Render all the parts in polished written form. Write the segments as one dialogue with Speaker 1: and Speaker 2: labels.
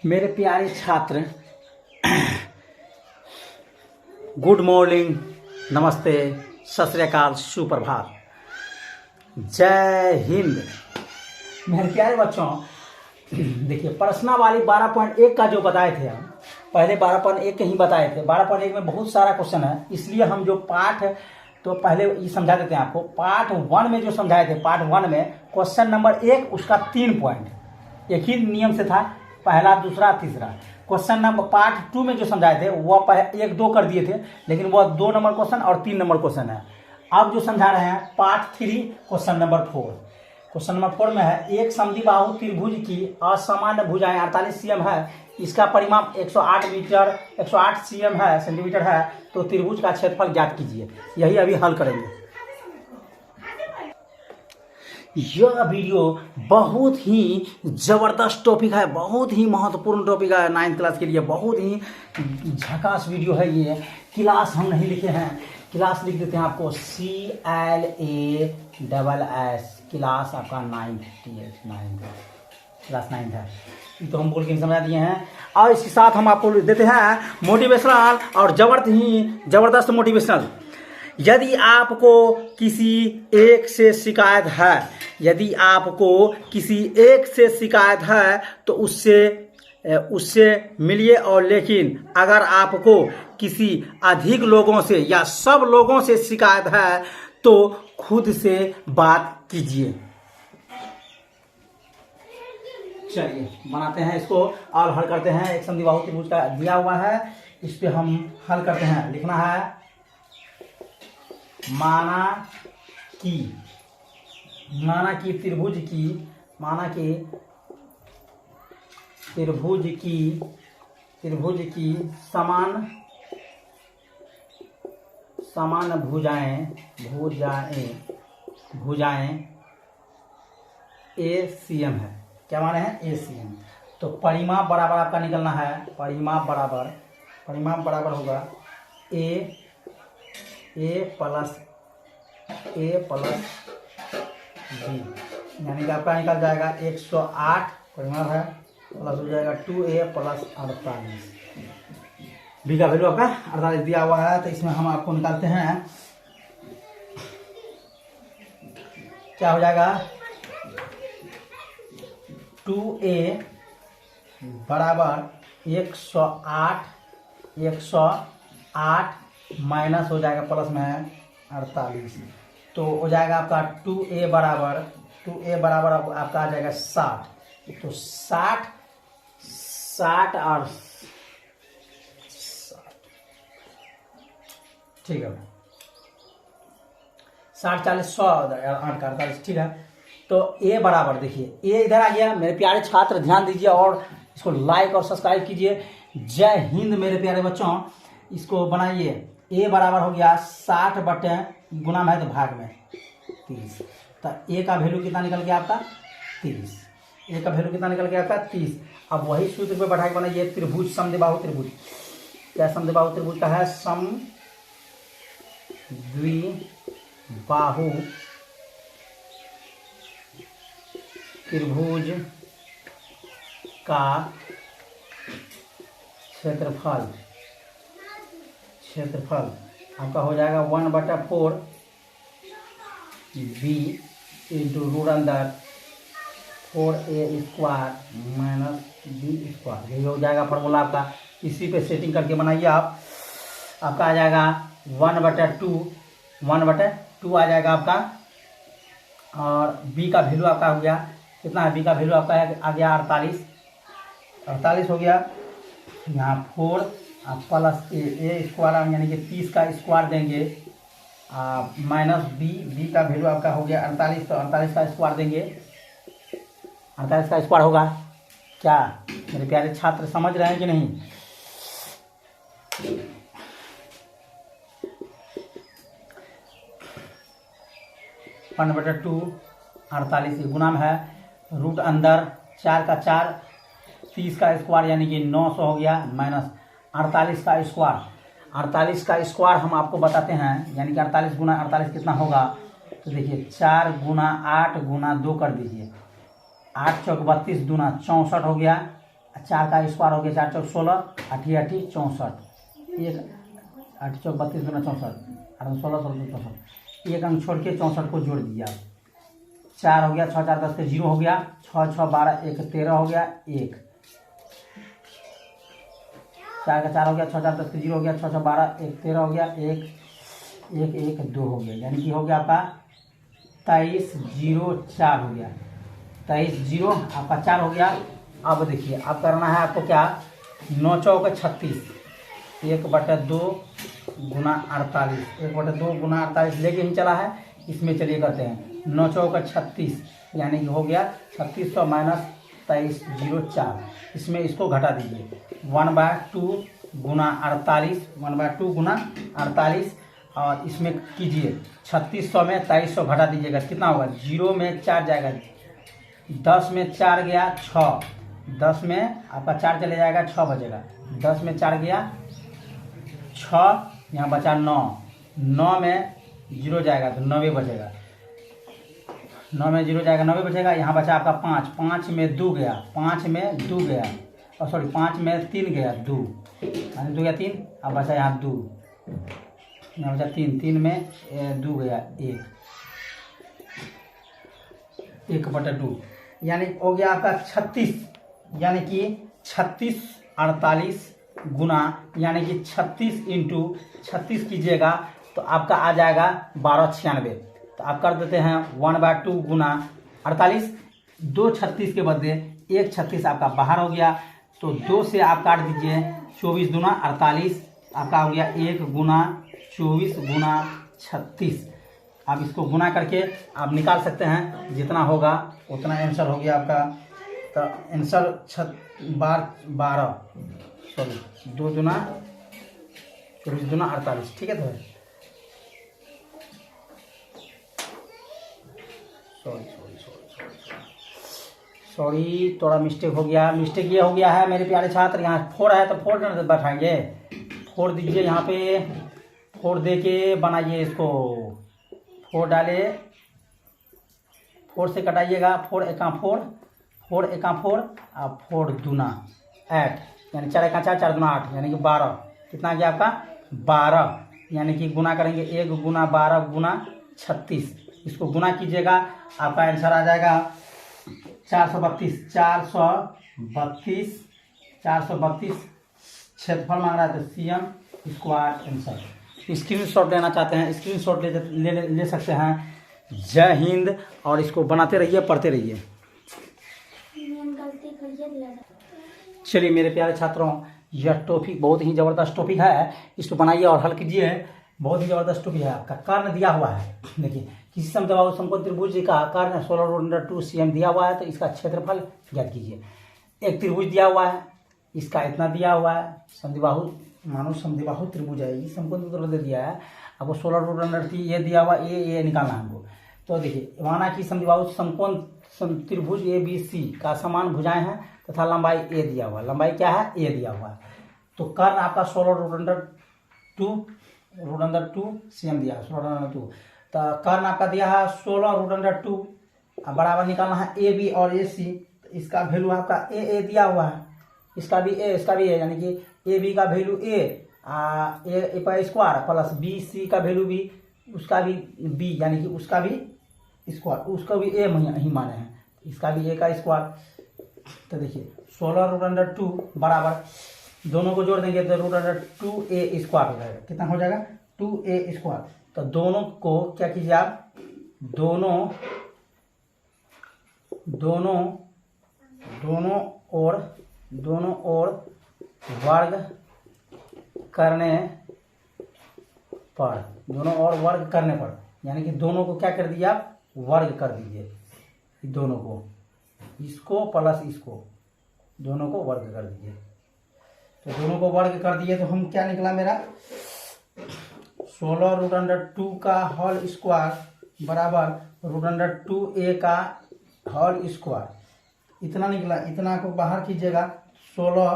Speaker 1: मेरे प्यारे छात्र, गुड मॉर्निंग, नमस्ते, सत श्री अकाल, सुप्रभात, जय हिंद। मेरे प्यारे बच्चों, देखिए प्रश्नावली 12.1 का जो बताए थे हम पहले 12.1 के ही बताए थे। 12.1 में बहुत सारा क्वेश्चन है, इसलिए हम जो पाठ तो पहले ये समझा देते हैं आपको। पार्ट 1 में जो समझाए थे, पार्ट 1 में क्वेश्चन नंबर 1 उसका 3 पॉइंट एक ही नियम से था, पहला, दूसरा, तीसरा। क्वेश्चन नंबर पार्ट 2 में जो समझाए थे वह 1-2 कर दिए थे, लेकिन वह 2 नंबर क्वेश्चन और 3 नंबर क्वेश्चन है। अब जो समझा रहे हैं part 3 question number 4। Question number 4 में है, एक समद्विबाहु त्रिभुज की असामान्य भुजाएं 48 cm है, इसका परिमाप 108 cm है, सेंटीमीटर है, तो त्रिभुज का क्षेत्रफल ज्ञात कीजिए। यही अभी हल करेंगे। यह वीडियो बहुत ही जबरदस्त टॉपिक है, बहुत ही महत्वपूर्ण टॉपिक है 9th क्लास के लिए। बहुत ही झकास वीडियो है ये। क्लास हम नहीं लिखे हैं, क्लास लिख देते हैं आपको CLASS। क्लास आपका 9th क्लास 9th है, ये तो हम बोल के समझा दिए हैं। और इसके साथ हम आपको देते हैं मोटिवेशनल और जबरदस्त मोटिवेशनल। यदि आपको किसी एक से शिकायत है, यदि आपको किसी एक से शिकायत है तो उससे मिलिए, और लेकिन अगर आपको किसी अधिक लोगों से या सब लोगों से शिकायत है तो खुद से बात कीजिए। चलिए बनाते हैं इसको और हल करते हैं। एक समद्विबाहु त्रिभुज का दिया हुआ है, इस पे हम हल करते हैं। लिखना है, माना कि त्रिभुज की समान भुजाएं ACM है। क्या माने हैं? ACM। तो परिमाप बराबर आपका निकलना है, परिमाप बराबर होगा A प्लस B, यानी कि आपका निकल जाएगा 108 परिमाप है, प्लस हो जाएगा 2A प्लस 48। B का वैल्यू आपका 48 दिया हुआ है, तो इसमें हम आपको निकालते हैं। क्या हो जाएगा? 2A बराबर 108 माइनस हो जाएगा प्लस में है 48, तो हो जाएगा आपका 2A बराबर आपका आ जाएगा 60। तो 60 और 60, ठीक है, 60 40 100 8 का 48, ठीक है। तो A बराबर, देखिए A इधर आ गया। मेरे प्यारे छात्र ध्यान दीजिए और इसको लाइक और सब्सक्राइब कीजिए। जय हिंद मेरे प्यारे बच्चों। इसको बनाइए। A बराबर हो गया 60 बटे गुना में है तो भाग में 30, तो A का वैल्यू कितना निकल गया आपका? 30। A का वैल्यू कितना निकल गया आपका? 30। अब वही सूत्र पे बैठा के बनाइए त्रिभुज, समद्विबाहु त्रिभुज। क्या समद्विबाहु त्रिभुज का है? समद्विबाहु त्रिभुज का क्षेत्रफल आपका हो जाएगा 1/4 B इंटू रूट अंदर 4A square minus B square. यही हो जाएगा फॉर्मूला आपका। इसी पे सेटिंग करके बनाइए आप। आपका आ जाएगा 1/2 आ जाएगा आपका, और B का वैल्यू आपका हो गया कितना है? B का वैल्यू आपका आ गया 48 हो गया। यहाँ 4 प्लस A स्क्वायर यानी कि 30 का स्क्वायर देंगे, माइनस B का वैल्यू आपका हो गया 48, तो 48 का स्क्वायर देंगे, 48 का स्क्वायर होगा। क्या मेरे प्यारे छात्र समझ रहे हैं कि नहीं? वन बटा 2 48 गुना में है, रूट अंदर 4 का 4, 30 का स्क्वायर यानी कि 900 हो गया, माइनस 48 का स्क्वायर। 48 का स्क्वायर हम आपको बताते हैं, यानी कि 48 गुना 48 कितना होगा? तो देखिए 4 गुना 8 गुना 2 कर दीजिए, 8 चौक 32 दूना 64 हो गया, 4 का स्क्वायर हो गया 4 चौक 16, 8 8 64, एक 8 चौक 32 दूना 64, 8 16 16 64, एक अंक छोड़ के 64 को जोड़ दीजिए आप। 4 हो गया, 6 4 10 के 0 हो गया, 6 6 12 1 13 हो गया, 1 4 का 4 हो गया, 6 4 10 के 0 हो गया, 6 6 12 1 13 हो गया, 1 1 1 2 हो गया, यानी कि हो गया आपका 23 0 4 हो गया, 23 0 आपका 4 हो गया। अब देखिए अब करना है आपको क्या, 9 चौक 36, 1/2 गुना 48, 1/2 गुना 48 लेके ही चला है, इसमें चलिए करते हैं 9 चौक 36, यानी कि हो गया 3600 माइनस 23 0 4, इसमें इसको घटा दीजिए 1/2 गुना 48, 1/2 गुना 48, और इसमें कीजिए 3600 में 2300 घटा दीजिएगा, कितना होगा, 0 में 4 जाएगा, 10 में 4 गया 6, 10 में आपका 4 चले जाएगा 6 बचेगा, 10 में 4 गया 6, यहाँ बचा 9, 9 में 0 जाएगा तो 90 बचेगा, 9 में 0 जाएगा 90 बचेगा, यहाँ बचा आपका 5, 5 में 2 गया, 5 में 2 गया, और सॉरी 5 में 3 गया 2, यानी 2 गया 3, अब बचा यहाँ 2, यहाँ बचा 3, 3 में 2 गया 1, 1/2, यानी हो गया आपका 36, यानी कि 36 48 गुना, यानी कि 36 इंटू 36 कीजिएगा तो आपका आ जाएगा 1296, तो आप कर देते हैं 1/2 गुना 48, 2 36 के बदले 1 36 आपका बाहर हो गया, तो 2 से आप काट दीजिए 24 दूना 48, आपका हो गया 1 गुना 24 गुना 36, आप इसको गुना करके आप निकाल सकते हैं, जितना होगा उतना आंसर हो गया आपका, तो आंसर 12 सॉरी 2 दूना 24 दूना 48, ठीक है। तो सॉरी थोड़ा मिस्टेक हो गया, मिस्टेक ये हो गया है मेरे प्यारे छात्र, यहाँ 4 है तो 4 बैठाएंगे, 4 दीजिए, यहाँ पे 4 दे के बनाइए इसको, 4 डाले, 4 से कटाइएगा, 4 एका 4, 4 एका 4, और 4 दूना 8, यानी 4 एका 4, 4 दूना 8, यानी कि 12, कितना गया आपका 12, यानी कि गुना करेंगे 1 गुना 12 गुना 36, इसको गुना कीजिएगा आपका आंसर आ जाएगा 432, 432 क्षेत्रफल मांग रहा है तो CM स्क्वायर आंसर। स्क्रीनशॉट लेना चाहते हैं स्क्रीनशॉट ले सकते हैं। जय हिंद, और इसको बनाते रहिए, पढ़ते रहिए। चलिए मेरे प्यारे छात्रों, यह टॉपिक बहुत ही ज़बरदस्त टॉपिक है, इसको बनाइए और हल कीजिए, बहुत ही ज़बरदस्त टॉपिक है। आपका कर्ण दिया हुआ है, देखिए किसी समद्विबाहु समकोण त्रिभुज का कर्ण 16√2 cm दिया हुआ है, तो इसका क्षेत्रफल ज्ञात कीजिए। एक त्रिभुज दिया हुआ है, इसका इतना दिया हुआ है, समद्विबाहु मानो समद्विबाहु त्रिभुज है, ये समकोण त्रिभुज दे दिया है आपको, 16√3 ये दिया हुआ, ये निकालना है हमको। तो देखिए माना कि समद्विबाहु समकोण त्रिभुज ABC का समान भुजाएं हैं तथा लंबाई A दिया हुआ है, लंबाई क्या है A दिया हुआ है, तो कर्ण आपका 16√2 cm दिया है, 16√2, तो कर्ण आपका दिया है 16√2, बराबर निकालना है AB और AC, तो इसका वैल्यू आपका A दिया हुआ है, इसका भी A इसका भी A, यानी कि AB का वैल्यू A का स्क्वायर प्लस BC का वैल्यू B, उसका भी B, यानी कि उसका भी स्क्वायर, उसका भी A ही माने हैं, इसका भी A का स्क्वायर। तो देखिए 16√2 बराबर दोनों को जोड़ देंगे तो √2A स्क्वायर हो जाएगा, कितना हो जाएगा 2A स्क्वायर। तो दोनों को क्या कीजिए आप, दोनों ओर वर्ग करने पर, यानी कि दोनों को क्या कर दिया आप, वर्ग कर दीजिए, दोनों को, इसको प्लस इसको, दोनों को वर्ग कर दीजिए। तो दोनों को वर्ग कर दिए तो हम क्या निकला मेरा 16√2 का होल स्क्वायर बराबर √2A का होल स्क्वायर, इतना निकला। इतना को बाहर कीजिएगा, 16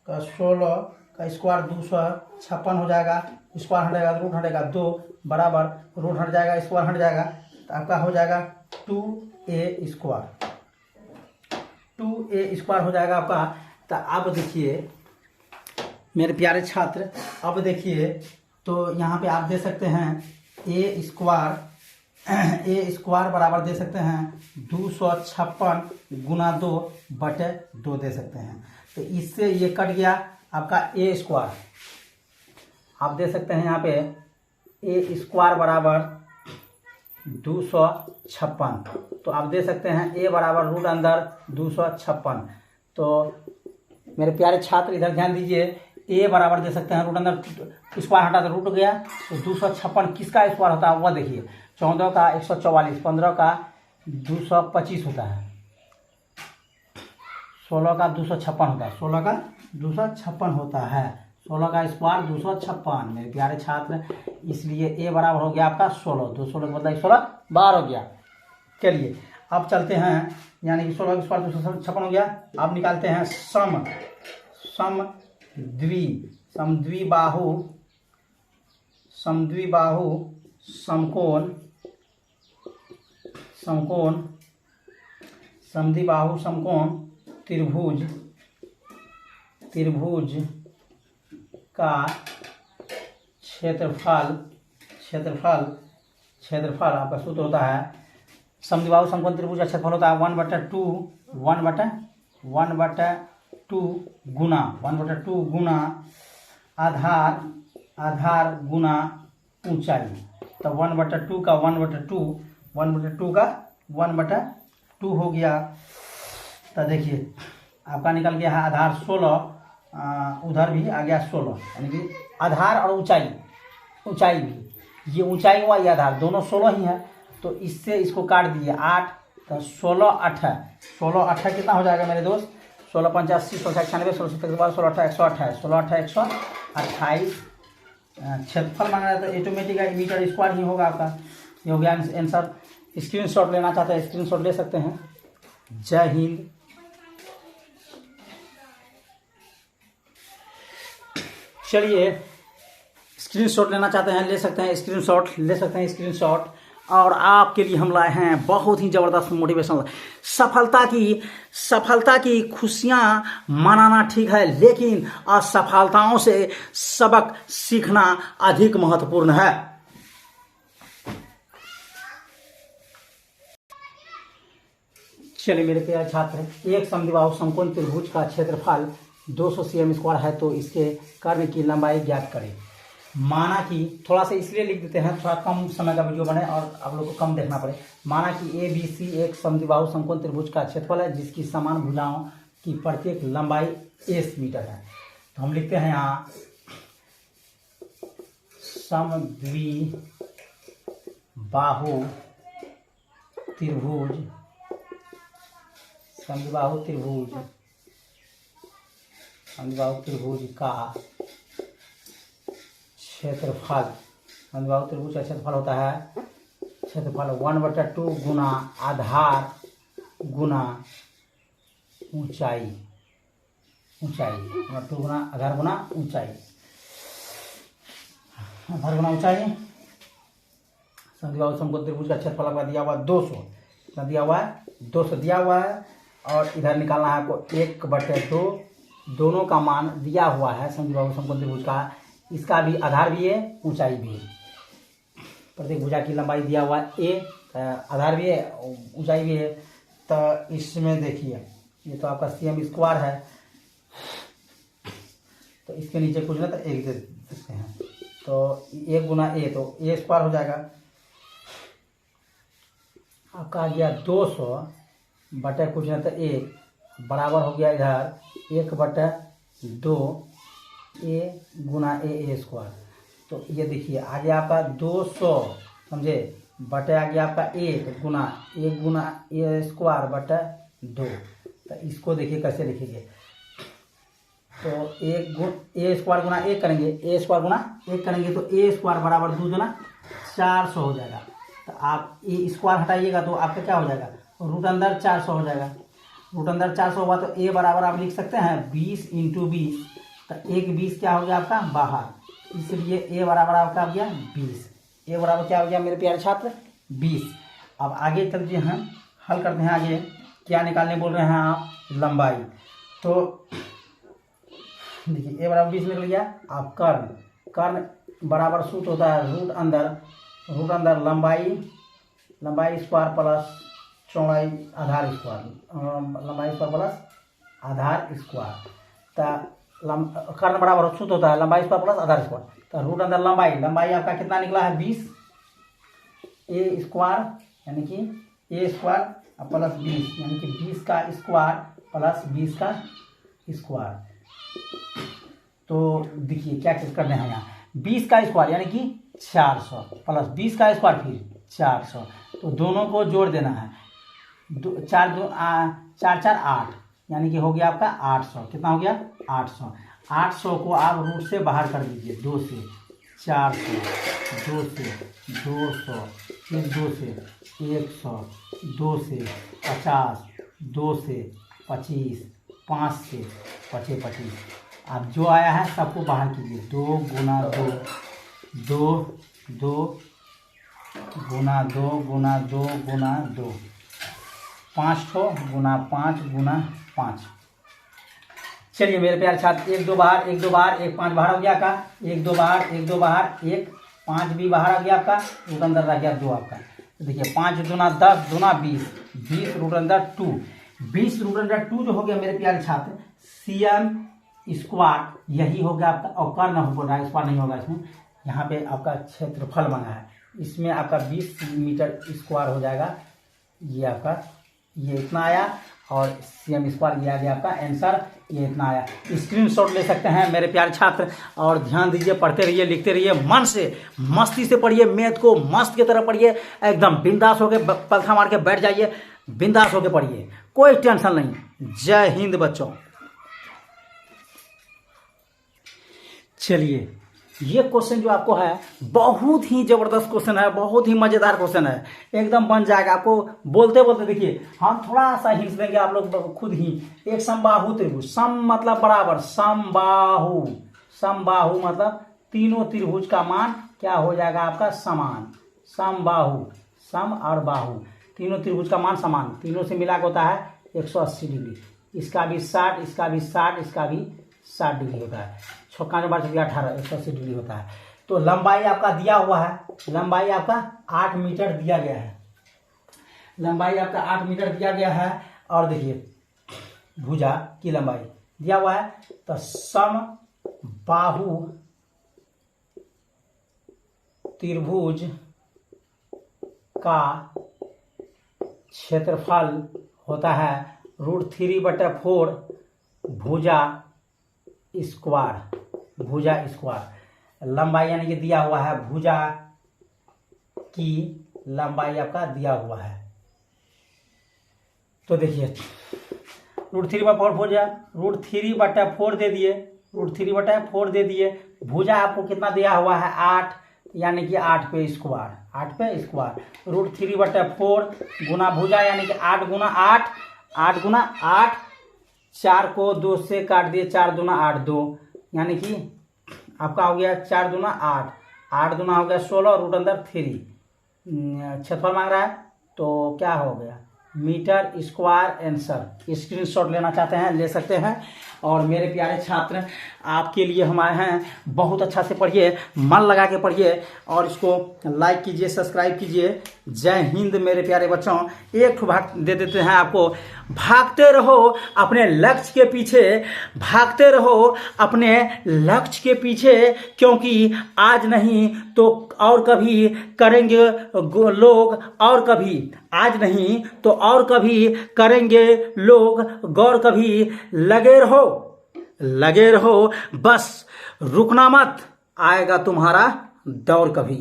Speaker 1: का स्क्वायर 256 हो जाएगा, स्क्वायर हटेगा रूट हटेगा 2 बराबर रूट हट जाएगा स्क्वायर हट जाएगा, तो आपका हो जाएगा 2A स्क्वायर हो जाएगा आपका। तो अब देखिए मेरे प्यारे छात्र, अब देखिए तो यहाँ पे आप दे सकते हैं ए स्क्वायर बराबर दे सकते हैं 256 गुना 2/2 दे सकते हैं। तो इससे ये कट गया आपका ए स्क्वायर। आप दे सकते हैं यहाँ पे ए स्क्वायर बराबर 256। तो आप दे सकते हैं ए बराबर रूट अंदर 256। तो मेरे प्यारे छात्र इधर ध्यान दीजिए, ए बराबर दे सकते हैं रूट अंदर स्क्वायर हटा तो रूट गया, तो 256 किसका स्क्वायर होता है वह देखिए, 14 का 144, 15 का 225 होता है, 16 का 256 होता है, 16 का 256 होता है, 16 का स्क्वायर 256 मेरे प्यारे छात्र। इसलिए ए बराबर हो गया आपका 16, 216 के बदला 16 12 हो गया। चलिए अब चलते हैं, यानी कि 16 का स्क्वायर 256 हो गया। अब निकालते हैं समद्विबाहु समकोण त्रिभुज का क्षेत्रफल आपका सूत्र होता है, समद्विबाहु समकोण त्रिभुज का क्षेत्रफल होता है 1/2 गुना आधार गुना ऊंचाई। तो 1/2 का 1/2 हो गया। तो देखिए आपका निकल गया है आधार 16, उधर भी आ गया 16, यानी कि आधार और ऊंचाई भी, ये ऊंचाई हुआ ये आधार दोनों 16 ही है। तो इससे इसको काट दिए 8, तो 16 8 कितना हो जाएगा मेरे दोस्त, 16 85 16 96 16 17 16 18 128 16 18 128। क्षेत्रफल मांगा जाता है, ऑटोमेटिक मीटर स्क्वायर ही होगा आपका। ये हो गया आंसर। स्क्रीनशॉट लेना चाहते हैं स्क्रीनशॉट ले सकते हैं। जय हिंद। चलिए स्क्रीनशॉट लेना चाहते हैं ले सकते हैं स्क्रीनशॉट। और आपके लिए हम लाए हैं बहुत ही जबरदस्त मोटिवेशनल। सफलता की खुशियां मनाना ठीक है, लेकिन असफलताओं से सबक सीखना अधिक महत्वपूर्ण है। चलिए मेरे प्यारे छात्र, एक समद्विबाहु समकोण त्रिभुज का क्षेत्रफल 200 cm स्क्वायर है, तो इसके कर्ण की लंबाई ज्ञात करें। माना कि थोड़ा सा इसलिए लिख देते हैं, थोड़ा कम समय का वीडियो बने और आप लोग को कम देखना पड़े। माना कि ABC एक समद्विबाहु समकोण त्रिभुज का क्षेत्रफल है जिसकी समान भुजाओं की प्रत्येक लंबाई S मीटर है। तो हम लिखते हैं यहाँ समद्विबाहु त्रिभुज का क्षेत्रफल, समद्विबाहु त्रिभुज का क्षेत्रफल होता है, क्षेत्रफल 1/2 गुना आधार गुना ऊंचाई 1/2 गुना आधार गुना ऊंचाई। समद्विबाहु समकोण त्रिभुज का क्षेत्रफल आपका दिया हुआ 200, दिया हुआ है और इधर निकालना है आपको 1/2, दोनों का मान दिया हुआ है। समद्विबाहु समकोण त्रिभुज का, इसका भी आधार भी है ऊंचाई भी है, प्रत्येक भुजा की लंबाई दिया हुआ है A, आधार भी है ऊंचाई भी है। तो इसमें देखिए ये तो आपका cm स्क्वायर है, तो इसके नीचे कुछ ना तो 1 दे सकते हैं, तो 1 गुना A, तो A स्क्वायर हो जाएगा आपका। आ गया 200 बटे कुछ ना तो 1 बराबर हो गया इधर 1/2 A गुना A स्क्वायर। तो ये देखिए आ गया आपका 200, समझे, बटे आ गया आपका 1 गुना A स्क्वायर बटे 2। तो इसको देखिए कैसे लिखेंगे, तो A स्क्वायर गुना 1 करेंगे, A स्क्वायर गुना 1 करेंगे तो A स्क्वायर बराबर 2 गुना 400 हो जाएगा। तो आप A स्क्वायर हटाइएगा तो आपका क्या हो जाएगा, रूट अंदर 400 हो जाएगा। रूट अंदर 400 हुआ तो A बराबर आप लिख सकते हैं 20 × 20, तो 1/20 क्या हो गया आपका बाहर, इसलिए A बराबर आपका हो गया 20। A बराबर क्या हो गया मेरे प्यारे छात्र 20। अब आगे चलते हैं, हल करते हैं। आगे क्या निकालने बोल रहे हैं आप, लंबाई। तो देखिए ए बराबर 20 निकल गया। अब कर्ण बराबर सूत्र होता है रूट अंदर लंबाई स्क्वायर प्लस चौड़ाई आधार स्क्वायर, लंबाई स्क्वायर प्लस आधार स्क्वायर। तो कर्ण बराबर सूत्र होता है लंबाई स्क्वायर प्लस आधार स्क्वायर। तो रूट अंदर लंबाई आपका कितना निकला है 20 ए स्क्वायर यानी कि ए स्क्वायर प्लस 20 यानी कि 20 का स्क्वायर प्लस 20 का स्क्वायर। तो देखिए क्या चीज करना है यहाँ 20 का स्क्वायर यानी कि 400 प्लस 20 का स्क्वायर फिर 400। तो दोनों को जोड़ देना है 4 4 8 यानी कि हो गया आपका 800। कितना हो गया 800। 800 को आप रूट से बाहर कर दीजिए 2 से 400, 2 से 200, फिर 2 से 100, 2 से 50, 2 से 25, 5 से 25। अब जो आया है सबको बाहर कीजिए 2 गुना 2, 2 2 गुना 2 गुना 2 गुना 2, 5 गुना 5 गुना 5। चलिए मेरे प्यारे छात्र 1 2 बाहर 1 2 बाहर 1 5 बाहर हो गया का 1 2 बाहर 1 2 बाहर 1 5 भी बाहर आ गया आपका रूट अंदर रह गया 2 आपका। तो देखिए 5 दूना 10 दूना 20 20 रूट अंदर 2 20 रूट अंदर 2 जो हो गया मेरे प्यारे छात्र CM स्क्वायर यही हो गया आपका। और कर्ण होगा स्क्वायर नहीं होगा इसमें। यहाँ पे आपका क्षेत्रफल बना है इसमें आपका 20 मीटर स्क्वायर हो जाएगा। ये आपका ये इतना आया और CM स्क्वायर ये आ गया आपका आंसर ये इतना आया। स्क्रीनशॉट ले सकते हैं मेरे प्यारे छात्र और ध्यान दीजिए पढ़ते रहिए लिखते रहिए मन से मस्ती से पढ़िए मैथ को मस्त की तरह पढ़िए एकदम बिंदास होके पलथा मार के बैठ जाइए बिंदास होके पढ़िए कोई टेंशन नहीं। जय हिंद बच्चों। चलिए ये क्वेश्चन जो आपको है बहुत ही जबरदस्त क्वेश्चन है बहुत ही मजेदार क्वेश्चन है एकदम बन जाएगा आपको बोलते बोलते। देखिए हम थोड़ा सा हिंस देंगे आप लोग खुद ही। एक समबाहु त्रिभुज सम मतलब बराबर समबाहु मतलब तीनों त्रिभुज का मान क्या हो जाएगा आपका समान। समबाहु सम और बाहु तीनों त्रिभुज का मान समान तीनों से मिला होता है 180 डिग्री। इसका भी 60 इसका भी 60 इसका भी 60 डिग्री होता है। 5 बार 18 180 डिग्री होता है। तो लंबाई आपका दिया हुआ है लंबाई आपका 8 मीटर दिया गया है। लंबाई आपका 8 मीटर दिया गया है। और देखिए भुजा की लंबाई दिया हुआ है। तो सम बाहु त्रिभुज का क्षेत्रफल होता है √3/4 भुजा स्क्वायर। लंबाई यानी कि दिया हुआ है भुजा की लंबाई आपका दिया हुआ है। तो देखिए √3/4 भुजा √3/4 दे दिए √3/4 दे दिए। भुजा आपको कितना दिया हुआ है 8 यानी कि 8 पे स्क्वायर √3/4 गुना भुजा यानी कि 8 गुना 8 4 को 2 से काट दिए 4 दूना 8 2 यानी कि आपका हो गया 4 दूना 8 दूना हो गया 16 रूट अंदर 3 क्षेत्रफल मांग रहा है। तो क्या हो गया मीटर स्क्वायर आंसर। स्क्रीनशॉट लेना चाहते हैं ले सकते हैं। और मेरे प्यारे छात्र आपके लिए हम आए हैं बहुत अच्छा से पढ़िए मन लगा के पढ़िए और इसको लाइक कीजिए सब्सक्राइब कीजिए। जय हिंद मेरे प्यारे बच्चों। एक भाग दे देते हैं आपको। भागते रहो अपने लक्ष्य के पीछे भागते रहो अपने लक्ष्य के पीछे क्योंकि आज नहीं तो और कभी करेंगे लोग और कभी आज नहीं तो और कभी करेंगे लोग गौर कभी लगे रहो बस रुकना मत आएगा तुम्हारा दौर कभी।